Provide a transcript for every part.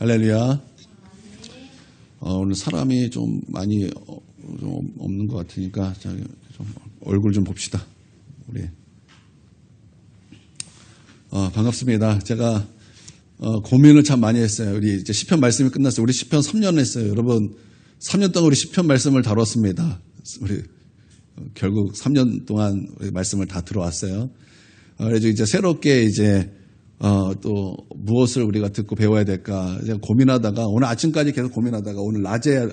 할렐루야. 오늘 사람이 좀 많이 좀 없는 것 같으니까 좀 얼굴 좀 봅시다. 우리 반갑습니다. 제가 고민을 참 많이 했어요. 우리 이제 시편 말씀이 끝났어요. 우리 시편 3년 했어요. 여러분 3년 동안 우리 시편 말씀을 다뤘습니다. 우리 결국 3년 동안 우리 말씀을 다 들어왔어요. 그래서 이제 새롭게 이제 또 무엇을 우리가 듣고 배워야 될까 제가 고민하다가 오늘 아침까지 계속 고민하다가 오늘 낮에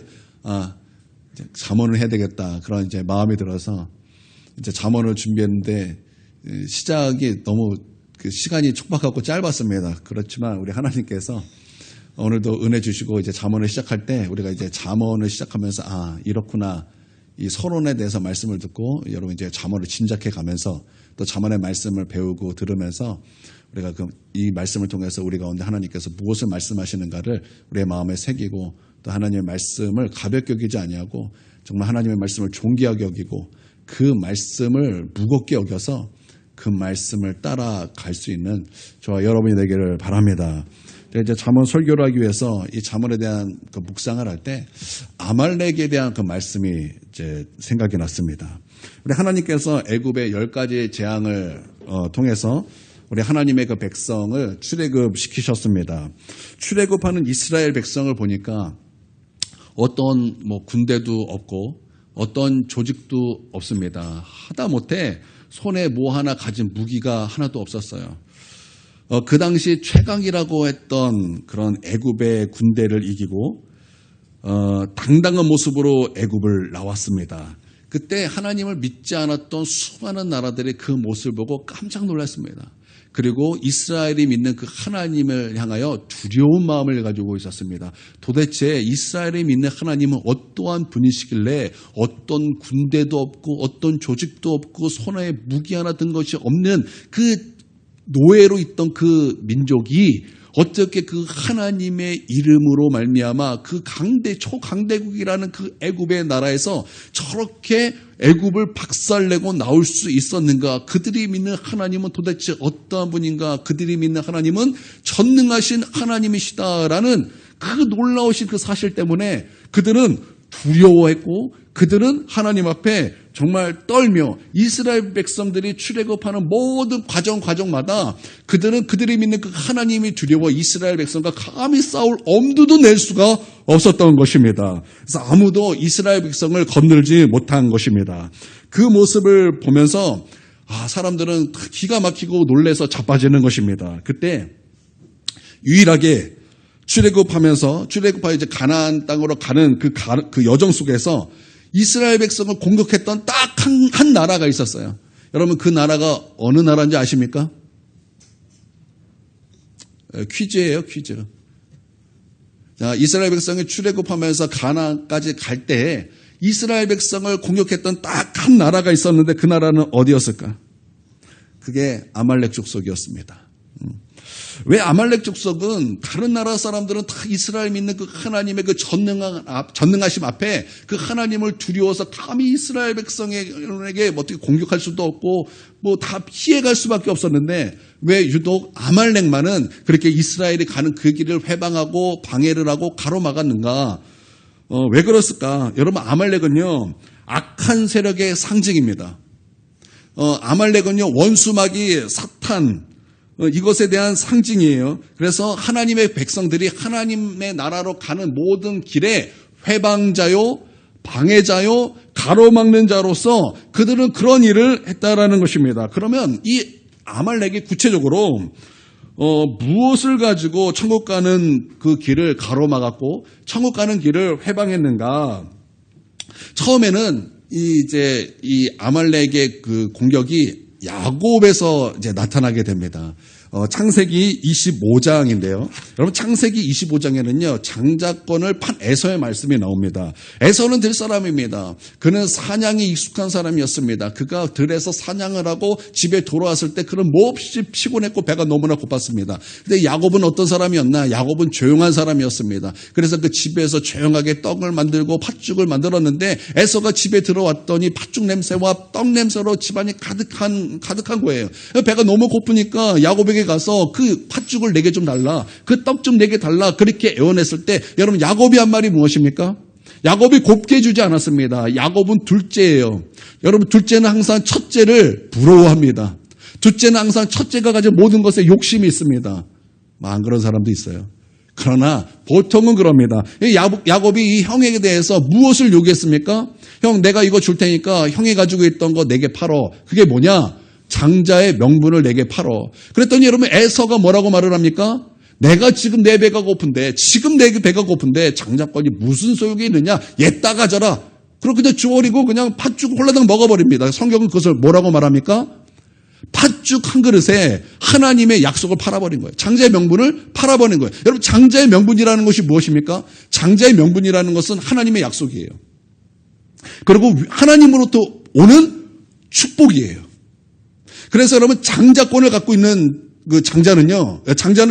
잠언을 해야 되겠다 그런 이제 마음이 들어서 이제 잠언을 준비했는데 시작이 너무 그 시간이 촉박하고 짧았습니다. 그렇지만 우리 하나님께서 오늘도 은혜 주시고 이제 잠언을 시작할 때 우리가 이제 잠언을 시작하면서 이렇구나 이 서론에 대해서 말씀을 듣고 여러분 이제 잠언을 진작해 가면서 또 잠언의 말씀을 배우고 들으면서 우리가 이 말씀을 통해서 우리 가운데 하나님께서 무엇을 말씀하시는가를 우리의 마음에 새기고 또 하나님의 말씀을 가볍게 여기지 아니하고 정말 하나님의 말씀을 존귀하게 여기고 그 말씀을 무겁게 여겨서 그 말씀을 따라갈 수 있는 저와 여러분이 되기를 바랍니다. 이제 잠언 설교를 하기 위해서 이 잠언에 대한 그 묵상을 할 때 아말렉에 대한 그 말씀이 이제 생각이 났습니다. 우리 하나님께서 애굽의 10가지 재앙을 통해서 우리 하나님의 그 백성을 출애굽시키셨습니다. 출애굽하는 이스라엘 백성을 보니까 어떤 군대도 없고 어떤 조직도 없습니다. 하다못해 손에 뭐 하나 가진 무기가 하나도 없었어요. 그 당시 최강이라고 했던 그런 애굽의 군대를 이기고 당당한 모습으로 애굽을 나왔습니다. 그때 하나님을 믿지 않았던 수많은 나라들이 그 모습을 보고 깜짝 놀랐습니다. 그리고 이스라엘이 믿는 그 하나님을 향하여 두려운 마음을 가지고 있었습니다. 도대체 이스라엘이 믿는 하나님은 어떠한 분이시길래 어떤 군대도 없고 어떤 조직도 없고 손에 무기 하나 든 것이 없는 그 노예로 있던 그 민족이 어떻게 그 하나님의 이름으로 말미암아 그 초강대국이라는 그 애굽의 나라에서 저렇게 애굽을 박살내고 나올 수 있었는가? 그들이 믿는 하나님은 도대체 어떠한 분인가? 그들이 믿는 하나님은 전능하신 하나님이시다라는 그 놀라우신 그 사실 때문에 그들은 두려워했고 그들은 하나님 앞에 정말 떨며 이스라엘 백성들이 출애굽하는 모든 과정마다 그들은 그들이 믿는 그 하나님이 두려워 이스라엘 백성과 감히 싸울 엄두도 낼 수가 없었던 것입니다. 그래서 아무도 이스라엘 백성을 건들지 못한 것입니다. 그 모습을 보면서 사람들은 기가 막히고 놀래서 자빠지는 것입니다. 그때 유일하게 출애굽하여 이제 가나안 땅으로 가는 그 여정 속에서 이스라엘 백성을 공격했던 딱 한 나라가 있었어요. 여러분 그 나라가 어느 나라인지 아십니까? 퀴즈예요, 퀴즈. 자, 이스라엘 백성이 출애굽하면서 가나안까지 갈 때 이스라엘 백성을 공격했던 딱 한 나라가 있었는데 그 나라는 어디였을까? 그게 아말렉 족속이었습니다. 왜 아말렉 족속은 다른 나라 사람들은 다 이스라엘 믿는 그 하나님의 그 전능하심 앞에 그 하나님을 두려워서 감히 이스라엘 백성에게 어떻게 공격할 수도 없고 다 피해갈 수밖에 없었는데 왜 유독 아말렉만은 그렇게 이스라엘이 가는 그 길을 회방하고 방해를 하고 가로막았는가? 왜 그랬을까? 여러분 아말렉은요 악한 세력의 상징입니다. 아말렉은요 원수마귀 사탄 이것에 대한 상징이에요. 그래서 하나님의 백성들이 하나님의 나라로 가는 모든 길에 회방자요, 방해자요, 가로막는 자로서 그들은 그런 일을 했다라는 것입니다. 그러면 이 아말렉이 구체적으로 무엇을 가지고 천국 가는 그 길을 가로막았고 천국 가는 길을 회방했는가? 처음에는 이 아말렉의 그 공격이 야곱에서 이제 나타나게 됩니다. 창세기 25장인데요. 여러분 창세기 25장에는요. 장자권을 판 에서의 말씀이 나옵니다. 에서는 들사람입니다. 그는 사냥에 익숙한 사람이었습니다. 그가 들에서 사냥을 하고 집에 돌아왔을 때 그는 몹시 피곤했고 배가 너무나 고팠습니다. 근데 야곱은 어떤 사람이었나? 야곱은 조용한 사람이었습니다. 그래서 그 집에서 조용하게 떡을 만들고 팥죽을 만들었는데 에서가 집에 들어왔더니 팥죽 냄새와 떡 냄새로 집안이 가득한 거예요. 배가 너무 고프니까 야곱에게 가서 그 팥죽을 내게 좀 달라, 그 떡 좀 내게 달라, 그렇게 애원했을 때 여러분 야곱이 한 말이 무엇입니까? 야곱이 곱게 주지 않았습니다. 야곱은 둘째예요. 여러분 둘째는 항상 첫째를 부러워합니다. 둘째는 항상 첫째가 가진 모든 것에 욕심이 있습니다. 안 그런 사람도 있어요. 그러나 보통은 그럽니다. 야곱이 이 형에게 대해서 무엇을 요구했습니까? 형, 내가 이거 줄 테니까 형이 가지고 있던 거 내게 팔어. 그게 뭐냐? 장자의 명분을 내게 팔어. 그랬더니 여러분 에서가 뭐라고 말을 합니까? 내가 지금 내 배가 고픈데, 지금 내 배가 고픈데 장자권이 무슨 소용이 있느냐? 얘따 가져라. 그리고 그냥 주워리고 그냥 팥죽 홀라당 먹어버립니다. 성경은 그것을 뭐라고 말합니까? 팥죽 한 그릇에 하나님의 약속을 팔아버린 거예요. 장자의 명분을 팔아버린 거예요. 여러분 장자의 명분이라는 것이 무엇입니까? 장자의 명분이라는 것은 하나님의 약속이에요. 그리고 하나님으로부터 오는 축복이에요. 그래서 여러분 장자권을 갖고 있는 그 장자는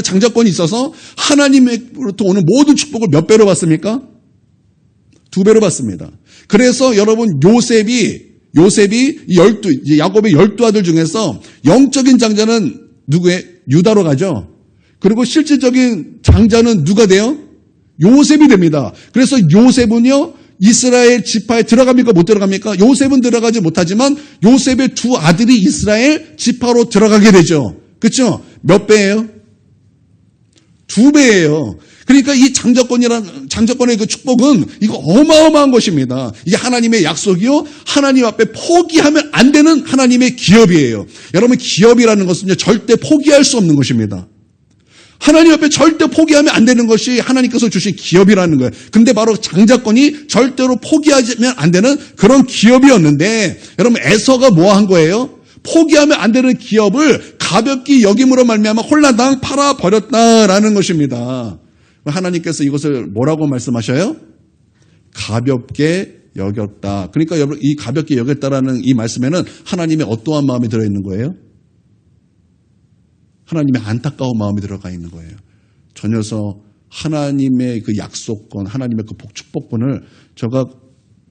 장자권이 있어서 하나님으로부터 오는 모든 축복을 몇 배로 받습니까? 2배로 받습니다. 그래서 여러분 요셉이 야곱의 12아들 중에서 영적인 장자는 누구의? 유다로 가죠. 그리고 실질적인 장자는 누가 돼요? 요셉이 됩니다. 그래서 요셉은요, 이스라엘 지파에 들어갑니까? 못 들어갑니까? 요셉은 들어가지 못하지만 요셉의 2 아들이 이스라엘 지파로 들어가게 되죠. 그렇죠? 몇 배예요? 2배예요. 그러니까 이 장자권의 그 축복은 이거 어마어마한 것입니다. 이게 하나님의 약속이요, 하나님 앞에 포기하면 안 되는 하나님의 기업이에요. 여러분 기업이라는 것은요 절대 포기할 수 없는 것입니다. 하나님 앞에 절대 포기하면 안 되는 것이 하나님께서 주신 기업이라는 거예요. 근데 바로 장자권이 절대로 포기하면 안 되는 그런 기업이었는데, 여러분 에서가 뭐 한 거예요? 포기하면 안 되는 기업을 가볍게 여김으로 말미암아 홀라당 팔아버렸다라는 것입니다. 하나님께서 이것을 뭐라고 말씀하셔요? 가볍게 여겼다. 그러니까 여러분 이 가볍게 여겼다라는 이 말씀에는 하나님의 어떠한 마음이 들어있는 거예요? 하나님의 안타까운 마음이 들어가 있는 거예요. 저 녀석 하나님의 그 약속권, 하나님의 그 축복권을 저가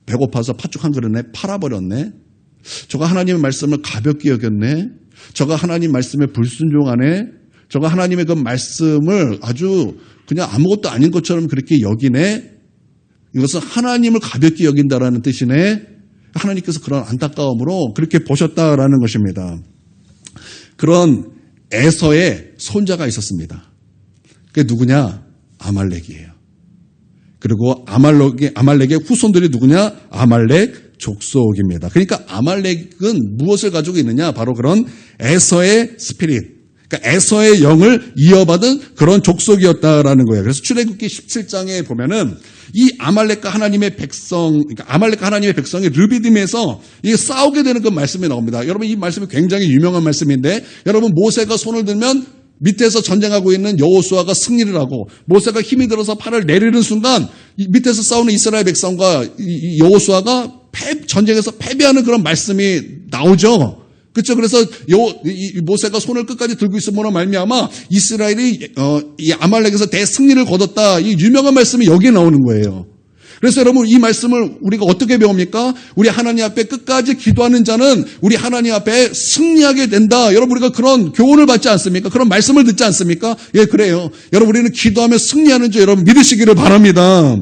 배고파서 팥죽 한 그릇에 팔아버렸네. 저가 하나님의 말씀을 가볍게 여겼네. 저가 하나님 말씀에 불순종하네. 저가 하나님의 그 말씀을 아주 그냥 아무것도 아닌 것처럼 그렇게 여기네. 이것은 하나님을 가볍게 여긴다라는 뜻이네. 하나님께서 그런 안타까움으로 그렇게 보셨다라는 것입니다. 그런 에서의 손자가 있었습니다. 그게 누구냐? 아말렉이에요. 그리고 아말렉의 후손들이 누구냐? 아말렉 족속입니다. 그러니까 아말렉은 무엇을 가지고 있느냐? 바로 그런 에서의 스피릿, 그러니까 에서의 영을 이어받은 그런 족속이었다라는 거예요. 그래서 출애굽기 17장에 보면은 이 아말렉과 하나님의 백성이 르비딤에서 이게 싸우게 되는 그 말씀이 나옵니다. 여러분 이 말씀이 굉장히 유명한 말씀인데, 여러분 모세가 손을 들면 밑에서 전쟁하고 있는 여호수아가 승리를 하고, 모세가 힘이 들어서 팔을 내리는 순간 밑에서 싸우는 이스라엘 백성과 여호수아가 전쟁에서 패배하는 그런 말씀이 나오죠. 그렇죠. 그래서 모세가 손을 끝까지 들고 있음으로 말미암아 이스라엘이 이 아말렉에서 대승리를 거뒀다. 이 유명한 말씀이 여기에 나오는 거예요. 그래서 여러분 이 말씀을 우리가 어떻게 배웁니까? 우리 하나님 앞에 끝까지 기도하는 자는 우리 하나님 앞에 승리하게 된다. 여러분 우리가 그런 교훈을 받지 않습니까? 그런 말씀을 듣지 않습니까? 예, 그래요. 여러분 우리는 기도하며 승리하는 줄 여러분 믿으시기를 바랍니다.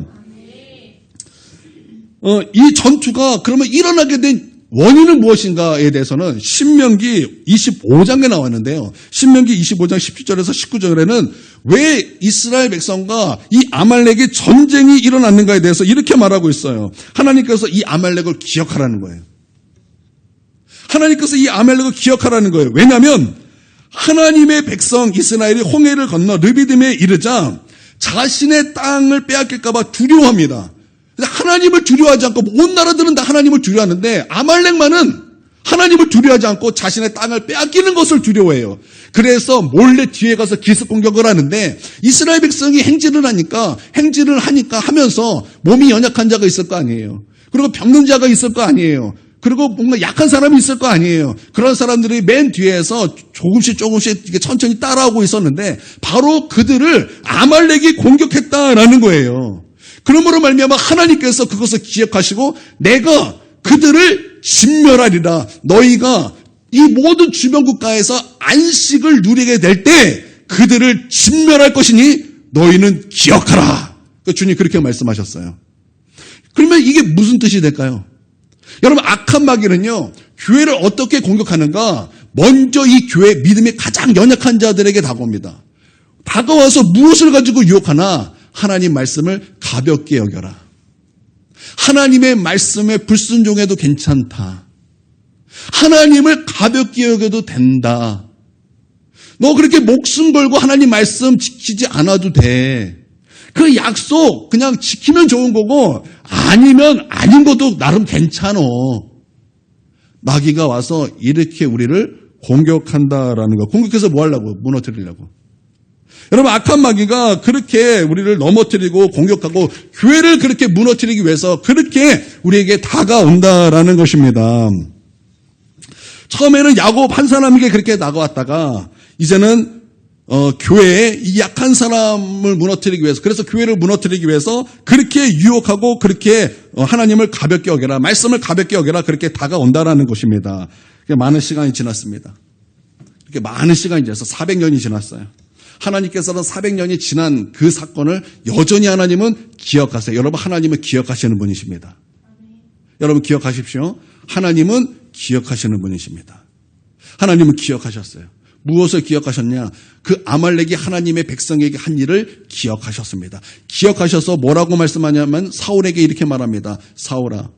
이 전투가 그러면 일어나게 된 원인은 무엇인가에 대해서는 신명기 25장에 나왔는데요. 신명기 25장 17절에서 19절에는 왜 이스라엘 백성과 이 아말렉의 전쟁이 일어났는가에 대해서 이렇게 말하고 있어요. 하나님께서 이 아말렉을 기억하라는 거예요. 하나님께서 이 아말렉을 기억하라는 거예요. 왜냐하면 하나님의 백성 이스라엘이 홍해를 건너 르비딤에 이르자 자신의 땅을 빼앗길까 봐 두려워합니다. 하나님을 두려워하지 않고 온 나라들은 다 하나님을 두려워하는데 아말렉만은 하나님을 두려워하지 않고 자신의 땅을 빼앗기는 것을 두려워해요. 그래서 몰래 뒤에 가서 기습 공격을 하는데 이스라엘 백성이 행진을 하니까 하면서 몸이 연약한 자가 있을 거 아니에요. 그리고 병든 자가 있을 거 아니에요. 그리고 뭔가 약한 사람이 있을 거 아니에요. 그런 사람들이 맨 뒤에서 조금씩 천천히 따라오고 있었는데 바로 그들을 아말렉이 공격했다라는 거예요. 그러므로 말미암아 하나님께서 그것을 기억하시고 내가 그들을 진멸하리라. 너희가 이 모든 주변 국가에서 안식을 누리게 될 때 그들을 진멸할 것이니 너희는 기억하라. 주님 그렇게 말씀하셨어요. 그러면 이게 무슨 뜻이 될까요? 여러분, 악한 마귀는요, 교회를 어떻게 공격하는가? 먼저 이 교회 믿음이 가장 연약한 자들에게 다가옵니다. 다가와서 무엇을 가지고 유혹하나? 하나님 말씀을 가볍게 여겨라. 하나님의 말씀에 불순종해도 괜찮다. 하나님을 가볍게 여겨도 된다. 너 그렇게 목숨 걸고 하나님 말씀 지키지 않아도 돼. 그 약속 그냥 지키면 좋은 거고 아니면 아닌 것도 나름 괜찮어. 마귀가 와서 이렇게 우리를 공격한다라는 거. 공격해서 뭐 하려고? 무너뜨리려고. 여러분, 악한 마귀가 그렇게 우리를 넘어뜨리고 공격하고 교회를 그렇게 무너뜨리기 위해서 그렇게 우리에게 다가온다라는 것입니다. 처음에는 야곱 한 사람에게 그렇게 다가왔다가 이제는 교회에 이 약한 사람을 무너뜨리기 위해서, 그래서 교회를 무너뜨리기 위해서 그렇게 유혹하고 그렇게 하나님을 가볍게 여겨라, 말씀을 가볍게 여겨라, 그렇게 다가온다라는 것입니다. 많은 시간이 지났습니다. 이렇게 많은 시간이 지나서 400년이 지났어요. 하나님께서는 400년이 지난 그 사건을 여전히 하나님은 기억하세요. 여러분, 하나님은 기억하시는 분이십니다. 여러분 기억하십시오. 하나님은 기억하시는 분이십니다. 하나님은 기억하셨어요. 무엇을 기억하셨냐? 그 아말렉이 하나님의 백성에게 한 일을 기억하셨습니다. 기억하셔서 뭐라고 말씀하냐면 사울에게 이렇게 말합니다. 사울아,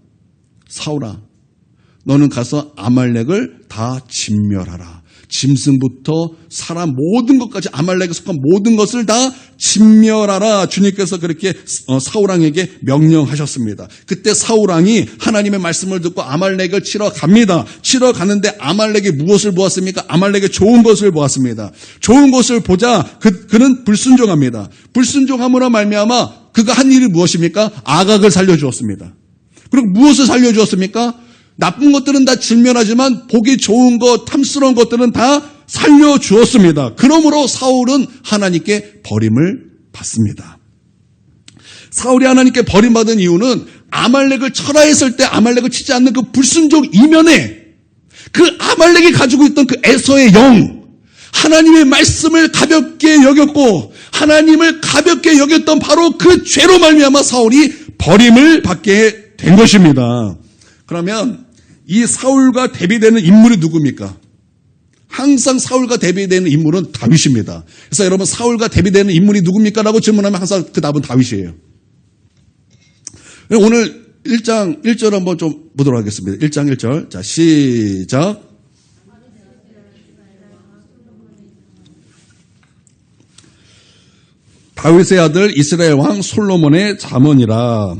너는 가서 아말렉을 다 진멸하라. 짐승부터 사람 모든 것까지 아말렉에 속한 모든 것을 다 진멸하라. 주님께서 그렇게 사울왕에게 명령하셨습니다. 그때 사울왕이 하나님의 말씀을 듣고 아말렉을 치러 갑니다. 치러 가는데 아말렉이 무엇을 보았습니까? 아말렉의 좋은 것을 보았습니다. 좋은 것을 보자 그는 불순종합니다. 불순종함으로 말미암아 그가 한 일이 무엇입니까? 아각을 살려주었습니다. 그리고 무엇을 살려주었습니까? 나쁜 것들은 다 진멸하지만 보기 좋은 것, 탐스러운 것들은 다 살려주었습니다. 그러므로 사울은 하나님께 버림을 받습니다. 사울이 하나님께 버림받은 이유는 아말렉을 철화했을 때 아말렉을 치지 않는 그 불순종 이면에 그 아말렉이 가지고 있던 그 에서의 영, 하나님의 말씀을 가볍게 여겼고 하나님을 가볍게 여겼던 바로 그 죄로 말미암아 사울이 버림을 받게 된 것입니다. 그러면 이 사울과 대비되는 인물이 누굽니까? 항상 사울과 대비되는 인물은 다윗입니다. 그래서 여러분, 사울과 대비되는 인물이 누굽니까? 라고 질문하면 항상 그 답은 다윗이에요. 오늘 1장 1절 한번 좀 보도록 하겠습니다. 1장 1절. 자, 시작. 다윗의 아들 이스라엘 왕 솔로몬의 잠언이라.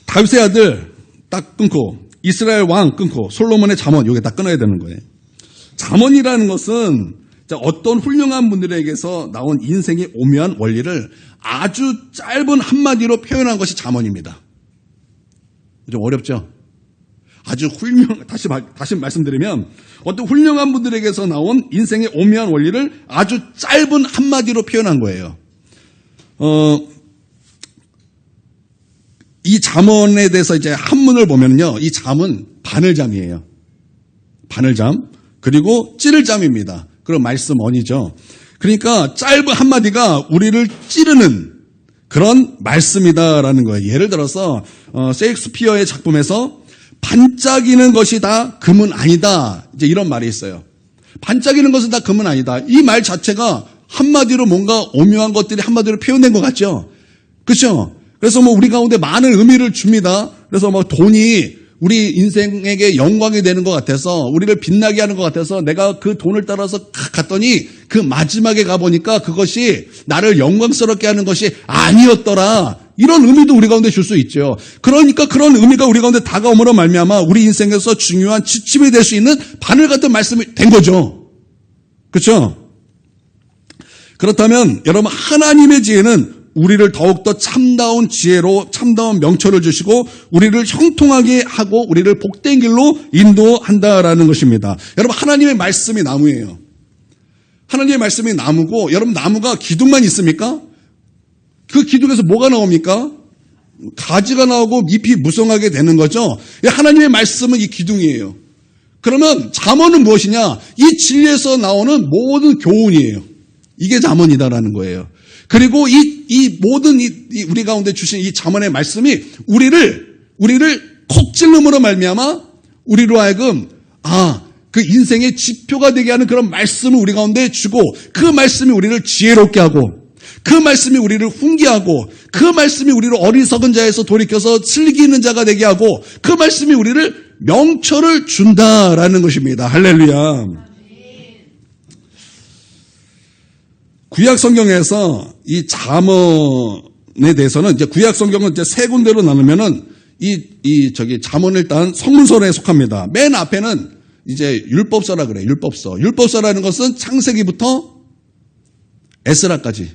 다윗의 아들 딱 끊고 이스라엘 왕 끊고 솔로몬의 잠언, 이게 딱 끊어야 되는 거예요. 잠언이라는 것은 어떤 훌륭한 분들에게서 나온 인생의 오묘한 원리를 아주 짧은 한마디로 표현한 것이 잠언입니다. 좀 어렵죠? 아주 다시 말씀드리면 어떤 훌륭한 분들에게서 나온 인생의 오묘한 원리를 아주 짧은 한마디로 표현한 거예요. 이 잠언에 대해서 이제 한문을 보면요, 이 잠은 바늘잠이에요. 바늘잠. 그리고 찌를잠입니다. 그런 말씀언이죠. 그러니까 짧은 한마디가 우리를 찌르는 그런 말씀이다라는 거예요. 예를 들어서 셰익스피어의 작품에서 반짝이는 것이 다 금은 아니다. 이제 이런 말이 있어요. 반짝이는 것은 다 금은 아니다. 이 말 자체가 한마디로 뭔가 오묘한 것들이 한마디로 표현된 것 같죠? 그렇죠? 그래서 우리 가운데 많은 의미를 줍니다. 그래서 돈이 우리 인생에게 영광이 되는 것 같아서, 우리를 빛나게 하는 것 같아서 내가 그 돈을 따라서 갔더니 그 마지막에 가보니까 그것이 나를 영광스럽게 하는 것이 아니었더라. 이런 의미도 우리 가운데 줄 수 있죠. 그러니까 그런 의미가 우리 가운데 다가옴으로 말미암아 우리 인생에서 중요한 지침이 될 수 있는 바늘 같은 말씀이 된 거죠. 그렇죠? 그렇다면 여러분, 하나님의 지혜는 우리를 더욱더 참다운 지혜로 참다운 명철을 주시고 우리를 형통하게 하고 우리를 복된 길로 인도한다라는 것입니다. 여러분, 하나님의 말씀이 나무예요. 하나님의 말씀이 나무고, 여러분, 나무가 기둥만 있습니까? 그 기둥에서 뭐가 나옵니까? 가지가 나오고 잎이 무성하게 되는 거죠. 하나님의 말씀은 이 기둥이에요. 그러면 잠언은 무엇이냐? 이 진리에서 나오는 모든 교훈이에요. 이게 잠언이다라는 거예요. 그리고 이 모든 우리 가운데 주신 이 잠언의 말씀이 우리를 콕 찔름으로 말미암아 우리로 하여금 그 인생의 지표가 되게 하는 그런 말씀을 우리 가운데 주고, 그 말씀이 우리를 지혜롭게 하고, 그 말씀이 우리를 훈계하고, 그 말씀이 우리를 어리석은 자에서 돌이켜서 슬기 있는 자가 되게 하고, 그 말씀이 우리를 명철을 준다라는 것입니다. 할렐루야. 구약 성경에서 이 잠언에 대해서는 이제 구약 성경은 이제 세 군데로 나누면은 잠언은 일단 성문서에 속합니다. 맨 앞에는 이제 율법서라 그래요. 율법서. 율법서라는 것은 창세기부터 에스라까지.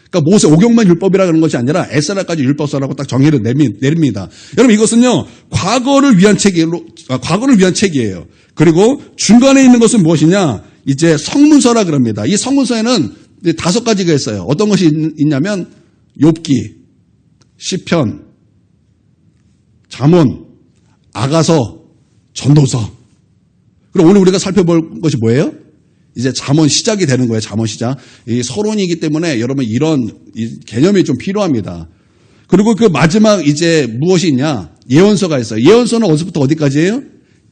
그러니까 모세 오경만 율법이라 그런 것이 아니라 에스라까지 율법서라고 딱 정의를 내립니다. 여러분 이것은요, 과거를 위한 책이에요. 그리고 중간에 있는 것은 무엇이냐? 이제 성문서라 그럽니다. 이 성문서에는 5가지가 있어요. 어떤 것이 있냐면 욥기, 시편, 잠언, 아가서, 전도서. 그럼 오늘 우리가 살펴볼 것이 뭐예요? 이제 잠언 시작이 되는 거예요. 잠언 시작. 이 서론이기 때문에 여러분 이런 개념이 좀 필요합니다. 그리고 그 마지막 이제 무엇이 있냐? 예언서가 있어요. 예언서는 어디서부터 어디까지예요?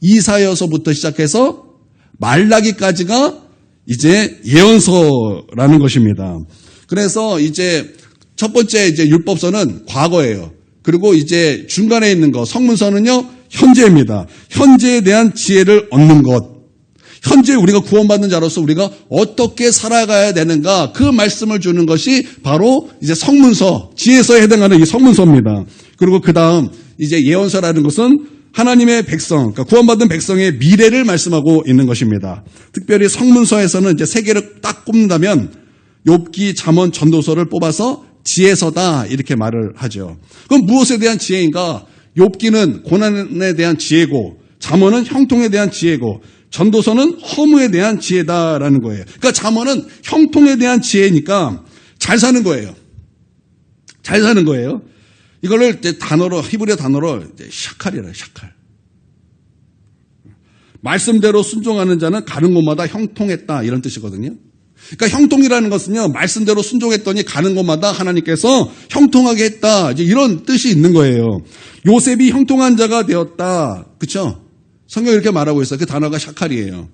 이사야서부터 시작해서 말라기까지가 이제 예언서라는 것입니다. 그래서 이제 첫 번째 이제 율법서는 과거예요. 그리고 이제 중간에 있는 거 성문서는요, 현재입니다. 현재에 대한 지혜를 얻는 것. 현재 우리가 구원받는 자로서 우리가 어떻게 살아가야 되는가, 그 말씀을 주는 것이 바로 이제 성문서, 지혜서에 해당하는 이 성문서입니다. 그리고 그 다음 이제 예언서라는 것은 하나님의 백성, 그러니까 구원받은 백성의 미래를 말씀하고 있는 것입니다. 특별히 성문서에서는 이제 3개를 딱 꼽는다면 욥기, 잠언, 전도서를 뽑아서 지혜서다 이렇게 말을 하죠. 그럼 무엇에 대한 지혜인가? 욥기는 고난에 대한 지혜고, 잠언은 형통에 대한 지혜고, 전도서는 허무에 대한 지혜다라는 거예요. 그러니까 잠언은 형통에 대한 지혜니까 잘 사는 거예요. 잘 사는 거예요. 이거를 이제 단어로, 히브리어 단어로 이제 샤칼이라, 샤칼. 말씀대로 순종하는 자는 가는 곳마다 형통했다 이런 뜻이거든요. 그러니까 형통이라는 것은요, 말씀대로 순종했더니 가는 곳마다 하나님께서 형통하게 했다, 이제 이런 뜻이 있는 거예요. 요셉이 형통한 자가 되었다, 그렇죠? 성경이 이렇게 말하고 있어요. 그 단어가 샤칼이에요.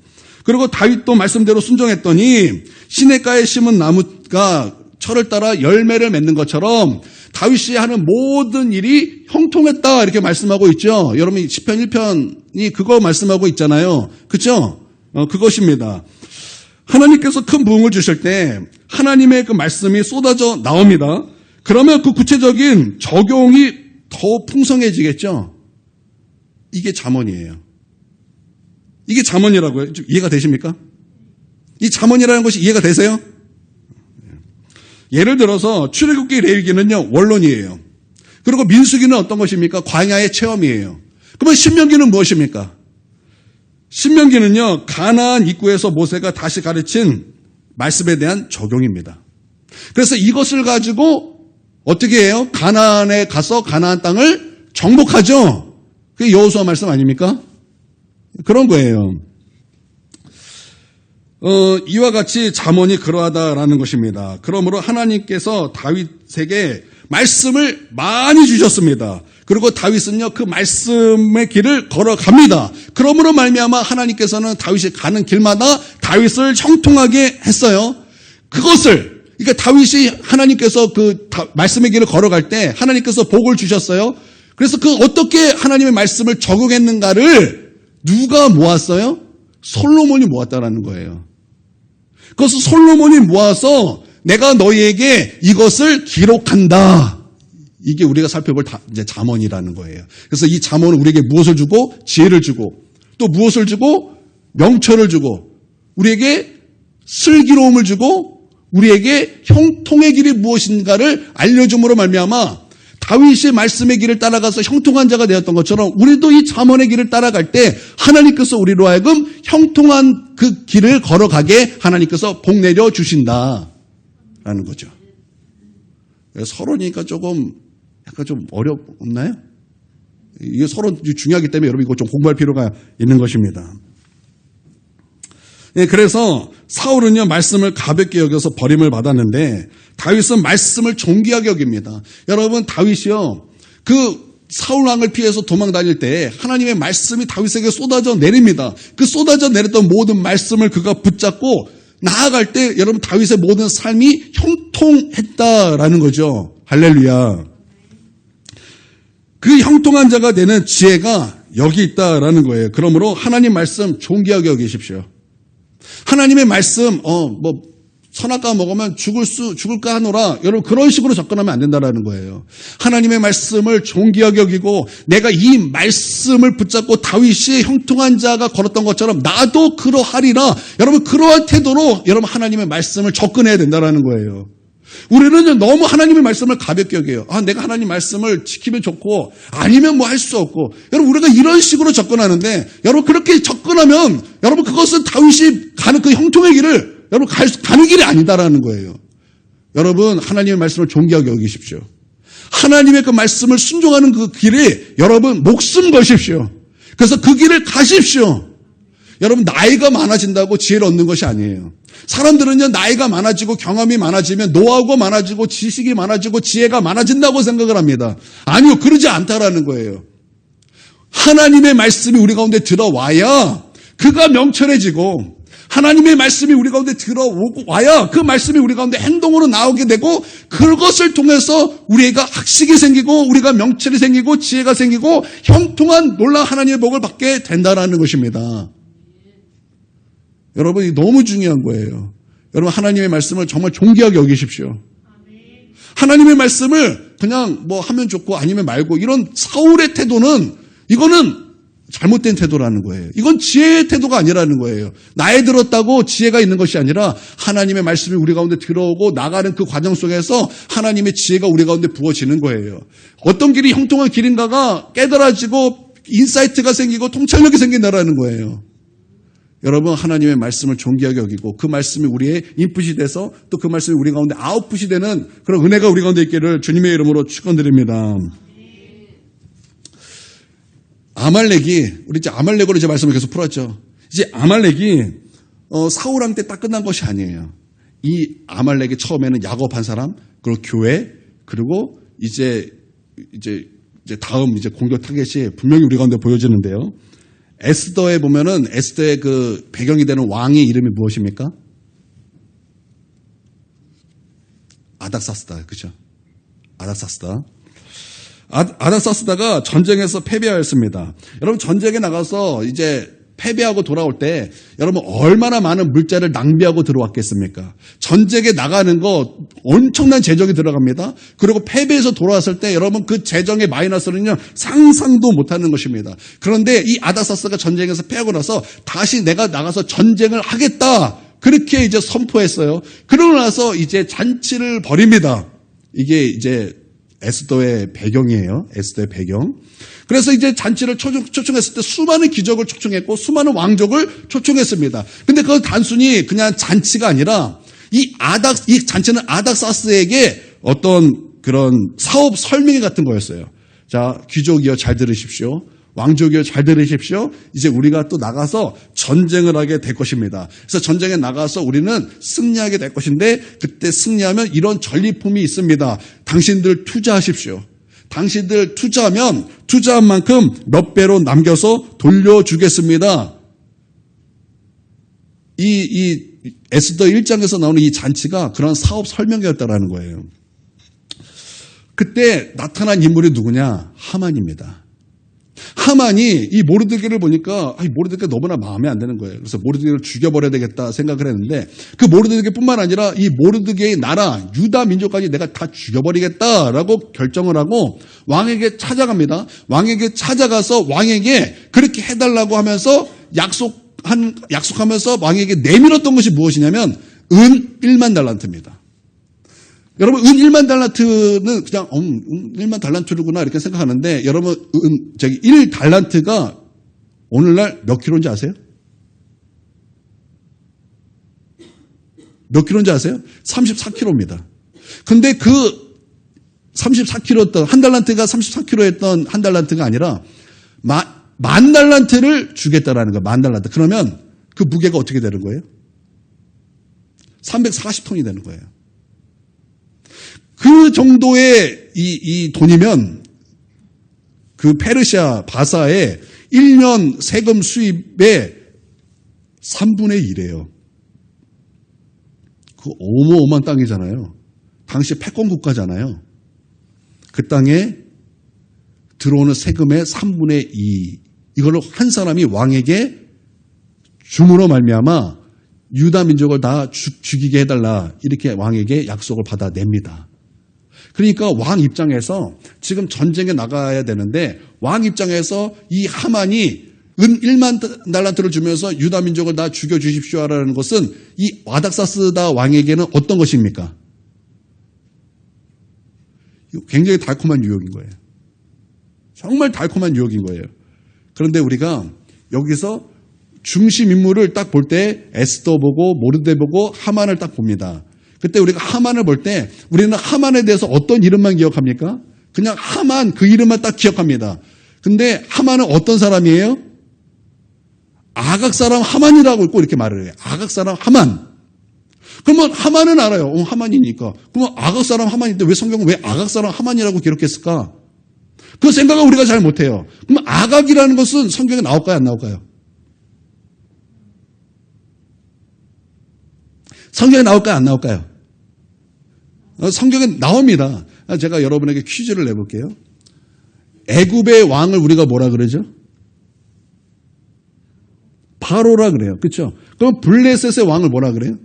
그리고 다윗도 말씀대로 순종했더니 시냇가에 심은 나무가 철을 따라 열매를 맺는 것처럼 다윗이 하는 모든 일이 형통했다 이렇게 말씀하고 있죠. 여러분 시편 1편이 그거 말씀하고 있잖아요. 그렇죠? 그것입니다. 하나님께서 큰 부흥을 주실 때 하나님의 그 말씀이 쏟아져 나옵니다. 그러면 그 구체적인 적용이 더 풍성해지겠죠. 이게 잠언이에요. 이게 잠언이라고요. 좀 이해가 되십니까? 이 잠언이라는 것이 이해가 되세요? 예를 들어서 출애굽기, 레위기는요 원론이에요. 그리고 민수기는 어떤 것입니까? 광야의 체험이에요. 그러면 신명기는 무엇입니까? 신명기는요 가나안 입구에서 모세가 다시 가르친 말씀에 대한 적용입니다. 그래서 이것을 가지고 어떻게 해요? 가나안에 가서 가나안 땅을 정복하죠. 그게 여호수아 말씀 아닙니까? 그런 거예요. 이와 같이 잠언이 그러하다라는 것입니다. 그러므로 하나님께서 다윗에게 말씀을 많이 주셨습니다. 그리고 다윗은요 그 말씀의 길을 걸어갑니다. 그러므로 말미암아 하나님께서는 다윗이 가는 길마다 다윗을 형통하게 했어요. 그것을, 그러니까 다윗이 하나님께서 그 말씀의 길을 걸어갈 때 하나님께서 복을 주셨어요. 그래서 그 어떻게 하나님의 말씀을 적용했는가를 누가 모았어요? 솔로몬이 모았다라는 거예요. 그것을 솔로몬이 모아서 내가 너희에게 이것을 기록한다. 이게 우리가 살펴볼 이제 잠언이라는 거예요. 그래서 이 잠언은 우리에게 무엇을 주고? 지혜를 주고, 또 무엇을 주고? 명철을 주고, 우리에게 슬기로움을 주고, 우리에게 형통의 길이 무엇인가를 알려줌으로 말미암아 다윗이 말씀의 길을 따라가서 형통한 자가 되었던 것처럼 우리도 이 잠언의 길을 따라갈 때 하나님께서 우리로 하여금 형통한 그 길을 걸어가게 하나님께서 복 내려 주신다라는 거죠. 서론이니까 조금 약간 좀 어렵나요? 이게 서론 중요하기 때문에 여러분 이거 좀 공부할 필요가 있는 것입니다. 예, 그래서 사울은요, 말씀을 가볍게 여겨서 버림을 받았는데 다윗은 말씀을 존귀하게 여깁니다. 여러분, 다윗이요, 그 사울 왕을 피해서 도망 다닐 때 하나님의 말씀이 다윗에게 쏟아져 내립니다. 그 쏟아져 내렸던 모든 말씀을 그가 붙잡고 나아갈 때 여러분, 다윗의 모든 삶이 형통했다라는 거죠. 할렐루야. 그 형통한 자가 되는 지혜가 여기 있다라는 거예요. 그러므로 하나님 말씀 존귀하게 여기십시오. 하나님의 말씀, 선악과 먹으면 죽을까 하노라. 여러분, 그런 식으로 접근하면 안 된다라는 거예요. 하나님의 말씀을 존귀하게 여기고 내가 이 말씀을 붙잡고 다윗이 형통한 자가 걸었던 것처럼 나도 그러하리라. 여러분, 그러한 태도로 여러분 하나님의 말씀을 접근해야 된다라는 거예요. 우리는 너무 하나님의 말씀을 가볍게 여겨요. 내가 하나님 말씀을 지키면 좋고 아니면 뭐 할 수 없고. 여러분, 우리가 이런 식으로 접근하는데 여러분, 그렇게 접근하면 여러분, 그것은 다윗이 가는 그 형통의 길을 여러분 가는 길이 아니다라는 거예요. 여러분, 하나님의 말씀을 존귀하게 여기십시오. 하나님의 그 말씀을 순종하는 그 길에 여러분 목숨 거십시오. 그래서 그 길을 가십시오. 여러분, 나이가 많아진다고 지혜를 얻는 것이 아니에요. 사람들은요, 나이가 많아지고 경험이 많아지면 노하우가 많아지고 지식이 많아지고 지혜가 많아진다고 생각을 합니다. 아니요, 그러지 않다라는 거예요. 하나님의 말씀이 우리 가운데 들어와야 그가 명철해지고, 하나님의 말씀이 우리 가운데 들어와야 그 말씀이 우리 가운데 행동으로 나오게 되고, 그것을 통해서 우리가 학식이 생기고 우리가 명철이 생기고 지혜가 생기고 형통한 놀라운 하나님의 복을 받게 된다라는 것입니다. 여러분, 이 너무 중요한 거예요. 여러분, 하나님의 말씀을 정말 존귀하게 여기십시오. 하나님의 말씀을 그냥 뭐 하면 좋고 아니면 말고, 이런 사울의 태도는, 이거는 잘못된 태도라는 거예요. 이건 지혜의 태도가 아니라는 거예요. 나에 들었다고 지혜가 있는 것이 아니라 하나님의 말씀이 우리 가운데 들어오고 나가는 그 과정 속에서 하나님의 지혜가 우리 가운데 부어지는 거예요. 어떤 길이 형통한 길인가가 깨달아지고 인사이트가 생기고 통찰력이 생긴다라는 거예요. 여러분, 하나님의 말씀을 존귀하게 여기고 그 말씀이 우리의 인풋이 돼서 또 그 말씀이 우리 가운데 아웃풋이 되는 그런 은혜가 우리 가운데 있기를 주님의 이름으로 축원드립니다. 아말렉이, 우리 이제 아말렉으로 이제 말씀을 계속 풀었죠. 이제 아말렉이 사울왕 때 딱 끝난 것이 아니에요. 이 아말렉이 처음에는 야곱한 사람, 그리고 교회, 그리고 이제 다음 이제 공격 타겟이 분명히 우리 가운데 보여지는데요. 에스더에 보면은 에스더의 그 배경이 되는 왕의 이름이 무엇입니까? 아닥사스다, 그죠? 아닥사스다. 아닥사스다가 전쟁에서 패배하였습니다. 여러분, 전쟁에 나가서 이제 패배하고 돌아올 때 여러분 얼마나 많은 물자를 낭비하고 들어왔겠습니까? 전쟁에 나가는 거 엄청난 재정이 들어갑니다. 그리고 패배해서 돌아왔을 때 여러분 그 재정의 마이너스는요 상상도 못하는 것입니다. 그런데 이 아닥사스가 전쟁에서 패하고 나서 다시 내가 나가서 전쟁을 하겠다, 그렇게 이제 선포했어요. 그러고 나서 이제 잔치를 벌입니다. 이게 이제 에스더의 배경이에요. 에스더의 배경. 그래서 이제 잔치를 초청했을 때 수많은 귀족을 초청했고 수많은 왕족을 초청했습니다. 근데 그건 단순히 그냥 잔치가 아니라 이 잔치는 아닥사스에게 어떤 그런 사업 설명회 같은 거였어요. 자, 귀족이여 잘 들으십시오. 왕족이여 잘 들으십시오. 이제 우리가 또 나가서 전쟁을 하게 될 것입니다. 그래서 전쟁에 나가서 우리는 승리하게 될 것인데, 그때 승리하면 이런 전리품이 있습니다. 당신들 투자하십시오. 당신들 투자하면 투자한 만큼 몇 배로 남겨서 돌려주겠습니다. 이 에스더 1장에서 나오는 이 잔치가 그런 사업 설명회였다라는 거예요. 그때 나타난 인물이 누구냐? 하만입니다. 하만이 이 모르드게를 보니까 모르드게가 너무나 마음에 안 드는 거예요. 그래서 모르드게를 죽여버려야 되겠다 생각을 했는데, 그 모르드게뿐만 아니라 이 모르드게의 나라 유다 민족까지 내가 다 죽여버리겠다라고 결정을 하고 왕에게 찾아갑니다. 왕에게 찾아가서 왕에게 그렇게 해달라고 하면서 약속하면서 왕에게 내밀었던 것이 무엇이냐면 은 1만 달란트입니다. 여러분, 은 1만 달란트는 그냥 1만 달란트구나 이렇게 생각하는데, 여러분 1달란트가 오늘날 몇 킬로인지 아세요? 몇 킬로인지 아세요? 34킬로입니다. 근데 그 34킬로였던 한 달란트가 34킬로였던 한 달란트가 아니라 만 달란트를 주겠다라는 거예요. 만 달란트. 그러면 그 무게가 어떻게 되는 거예요? 340톤이 되는 거예요. 그 정도의 이 돈이면 그 페르시아 바사의 1년 세금 수입의 3분의 1이에요. 그 어마어마한 땅이잖아요. 당시 패권 국가잖아요. 그 땅에 들어오는 세금의 3분의 2. 이걸 한 사람이 왕에게 줌으로 말미암아 유다 민족을 다 죽이게 해달라. 이렇게 왕에게 약속을 받아냅니다. 그러니까 왕 입장에서 지금 전쟁에 나가야 되는데 왕 입장에서 이 하만이 은 1만 달란트를 주면서 유다 민족을 다 죽여주십시오라는 것은 이 와닥사스다 왕에게는 어떤 것입니까? 굉장히 달콤한 유혹인 거예요. 정말 달콤한 유혹인 거예요. 그런데 우리가 여기서 중심 인물을 딱 볼 때 에스더 보고 모르드게 보고 하만을 딱 봅니다. 그때 우리가 하만을 볼 때 우리는 하만에 대해서 어떤 이름만 기억합니까? 그냥 하만 그 이름만 딱 기억합니다. 근데 하만은 어떤 사람이에요? 아각 사람 하만이라고 꼭 이렇게 말을 해요. 아각 사람 하만. 그러면 하만은 알아요. 하만이니까. 그러면 아각 사람 하만인데 왜 성경은 왜 아각 사람 하만이라고 기록했을까? 그 생각을 우리가 잘 못해요. 그럼 아각이라는 것은 성경에 나올까요? 안 나올까요? 성경에 나올까요? 안 나올까요? 성경에 나옵니다. 제가 여러분에게 퀴즈를 내볼게요. 애굽의 왕을 우리가 뭐라 그러죠? 바로라 그래요. 그렇죠? 그럼 블레셋의 왕을 뭐라 그래요?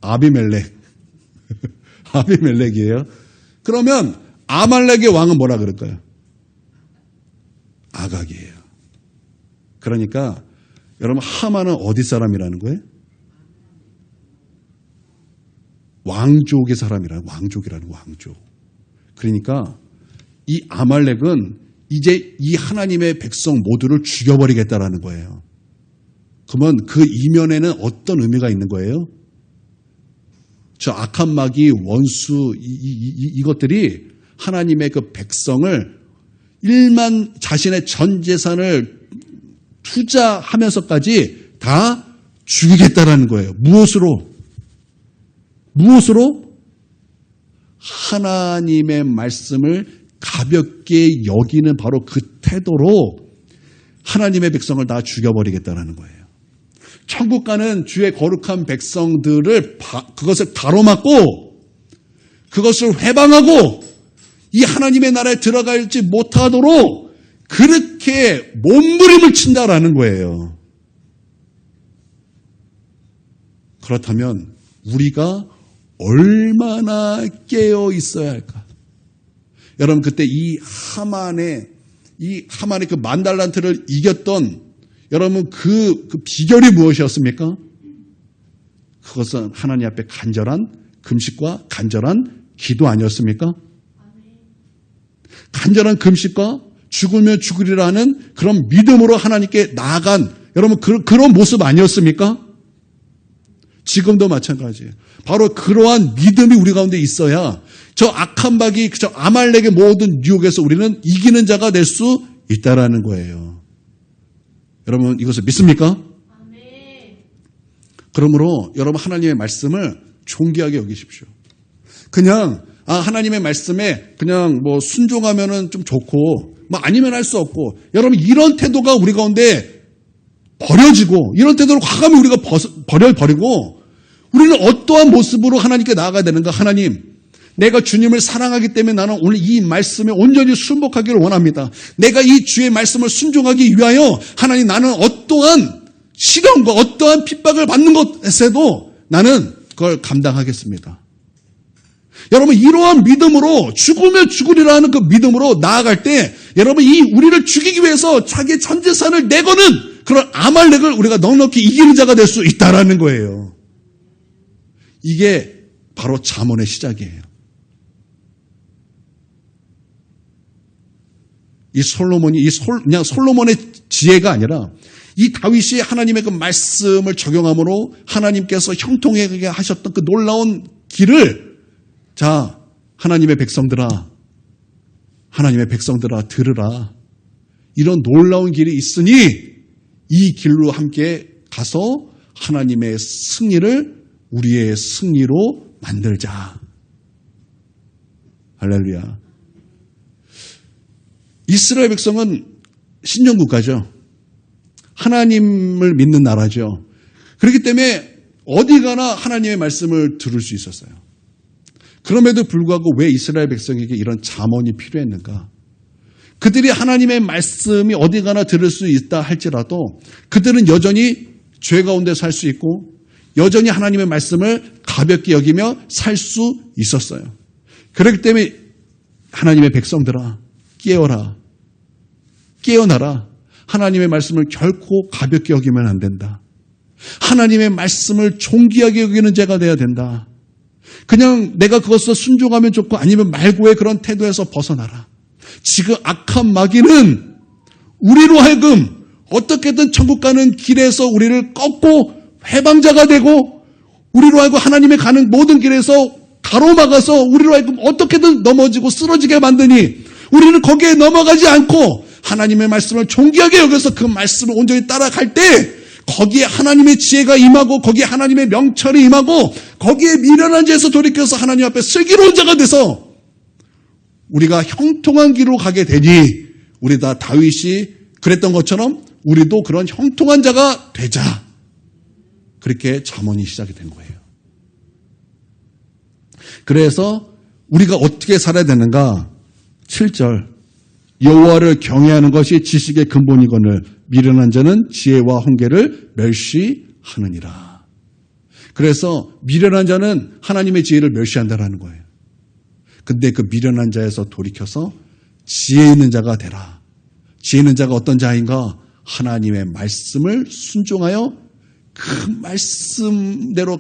아비멜렉. 아비멜렉이에요. 그러면 아말렉의 왕은 뭐라 그럴까요? 아각이에요. 그러니까 여러분 하만은 어디 사람이라는 거예요? 왕족의 사람이라는 왕족이라는 왕족. 그러니까 이 아말렉은 이제 이 하나님의 백성 모두를 죽여버리겠다라는 거예요. 그러면 그 이면에는 어떤 의미가 있는 거예요? 저 악한 마귀, 원수 이것들이 하나님의 그 백성을 자신의 전 재산을 투자하면서까지 다 죽이겠다라는 거예요. 무엇으로? 하나님의 말씀을 가볍게 여기는 바로 그 태도로 하나님의 백성을 다 죽여버리겠다는 거예요. 천국 가는 주의 거룩한 백성들을 그것을 가로막고 그것을 회방하고 이 하나님의 나라에 들어갈지 못하도록 그렇게 몸부림을 친다라는 거예요. 그렇다면 우리가 얼마나 깨어 있어야 할까? 여러분 그때 이 하만의 그 만달란트를 이겼던 여러분 그 비결이 무엇이었습니까? 그것은 하나님 앞에 간절한 금식과 간절한 기도 아니었습니까? 간절한 금식과 죽으면 죽으리라는 그런 믿음으로 하나님께 나아간 여러분 그런 모습 아니었습니까? 지금도 마찬가지예요. 바로 그러한 믿음이 우리 가운데 있어야 저 악한 마귀, 저 아말렉의 모든 유혹에서 우리는 이기는 자가 될 수 있다라는 거예요. 여러분 이것을 믿습니까? 그러므로 여러분 하나님의 말씀을 존귀하게 여기십시오. 그냥 하나님의 말씀에 그냥 뭐 순종하면은 좀 좋고 뭐 아니면 할 수 없고 여러분 이런 태도가 우리 가운데 버려지고 이런 태도로 과감히 우리가 버리고 우리는 어떠한 모습으로 하나님께 나아가야 되는가? 하나님 내가 주님을 사랑하기 때문에 나는 오늘 이 말씀에 온전히 순복하기를 원합니다. 내가 이 주의 말씀을 순종하기 위하여 하나님 나는 어떠한 시련과 어떠한 핍박을 받는 것에서도 나는 그걸 감당하겠습니다. 여러분 이러한 믿음으로 죽으면 죽으리라는 그 믿음으로 나아갈 때 여러분 이 우리를 죽이기 위해서 자기의 전 재산을 내거는 그런 아말렉을 우리가 넉넉히 이기는 자가 될 수 있다라는 거예요. 이게 바로 잠언의 시작이에요. 이 그냥 솔로몬의 지혜가 아니라 이 다윗이 하나님의 그 말씀을 적용함으로 하나님께서 형통하게 하셨던 그 놀라운 길을 자, 하나님의 백성들아 들으라. 이런 놀라운 길이 있으니 이 길로 함께 가서 하나님의 승리를 우리의 승리로 만들자. 할렐루야. 이스라엘 백성은 신정국가죠. 하나님을 믿는 나라죠. 그렇기 때문에 어디 가나 하나님의 말씀을 들을 수 있었어요. 그럼에도 불구하고 왜 이스라엘 백성에게 이런 잠언이 필요했는가? 그들이 하나님의 말씀이 어디 가나 들을 수 있다 할지라도 그들은 여전히 죄 가운데 살 수 있고 여전히 하나님의 말씀을 가볍게 여기며 살 수 있었어요. 그렇기 때문에 하나님의 백성들아 깨어라. 깨어나라. 하나님의 말씀을 결코 가볍게 여기면 안 된다. 하나님의 말씀을 존귀하게 여기는 자가 돼야 된다. 그냥 내가 그것을 순종하면 좋고 아니면 말고의 그런 태도에서 벗어나라. 지금 악한 마귀는 우리로 하여금 어떻게든 천국 가는 길에서 우리를 꺾고 해방자가 되고 우리로 하여금 하나님의 가는 모든 길에서 가로막아서 우리로 하여금 어떻게든 넘어지고 쓰러지게 만드니 우리는 거기에 넘어가지 않고 하나님의 말씀을 존귀하게 여겨서 그 말씀을 온전히 따라갈 때 거기에 하나님의 지혜가 임하고 거기에 하나님의 명철이 임하고 거기에 미련한 자에서 돌이켜서 하나님 앞에 슬기로운 자가 돼서 우리가 형통한 길로 가게 되니 우리 다 다윗이 그랬던 것처럼 우리도 그런 형통한 자가 되자. 그렇게 잠언이 시작이 된 거예요. 그래서 우리가 어떻게 살아야 되는가? 7절 여호와를 경외하는 것이 지식의 근본이거늘 미련한 자는 지혜와 훈계를 멸시하느니라. 그래서 미련한 자는 하나님의 지혜를 멸시한다라는 거예요. 근데 그 미련한 자에서 돌이켜서 지혜 있는 자가 되라. 지혜 있는 자가 어떤 자인가? 하나님의 말씀을 순종하여 그 말씀대로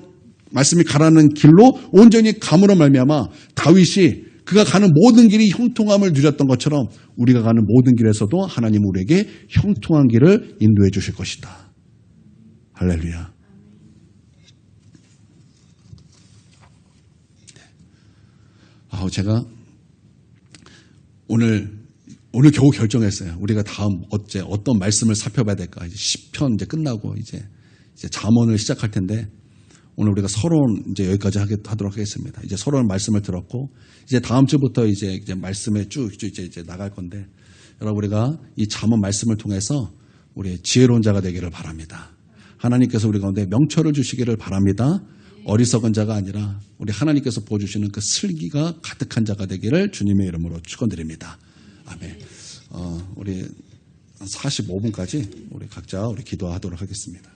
말씀이 가라는 길로 온전히 감으로 말미암아 다윗이 그가 가는 모든 길이 형통함을 누렸던 것처럼 우리가 가는 모든 길에서도 하나님 우리에게 형통한 길을 인도해 주실 것이다. 할렐루야. 제가 오늘 겨우 결정했어요. 우리가 다음 어떤 말씀을 살펴봐야 될까? 이제 시편 이제 끝나고 이제 잠언을 시작할 텐데 오늘 우리가 서론 이제 여기까지 하도록 하겠습니다. 이제 서론 말씀을 들었고 이제 다음 주부터 이제 말씀에 쭉 이제 나갈 건데 여러분 우리가 이 잠언 말씀을 통해서 우리 지혜로운 자가 되기를 바랍니다. 하나님께서 우리 가운데 명철을 주시기를 바랍니다. 어리석은 자가 아니라 우리 하나님께서 보여주시는 그 슬기가 가득한 자가 되기를 주님의 이름으로 축원드립니다. 아멘. 우리 45분까지 우리 각자 기도하도록 하겠습니다.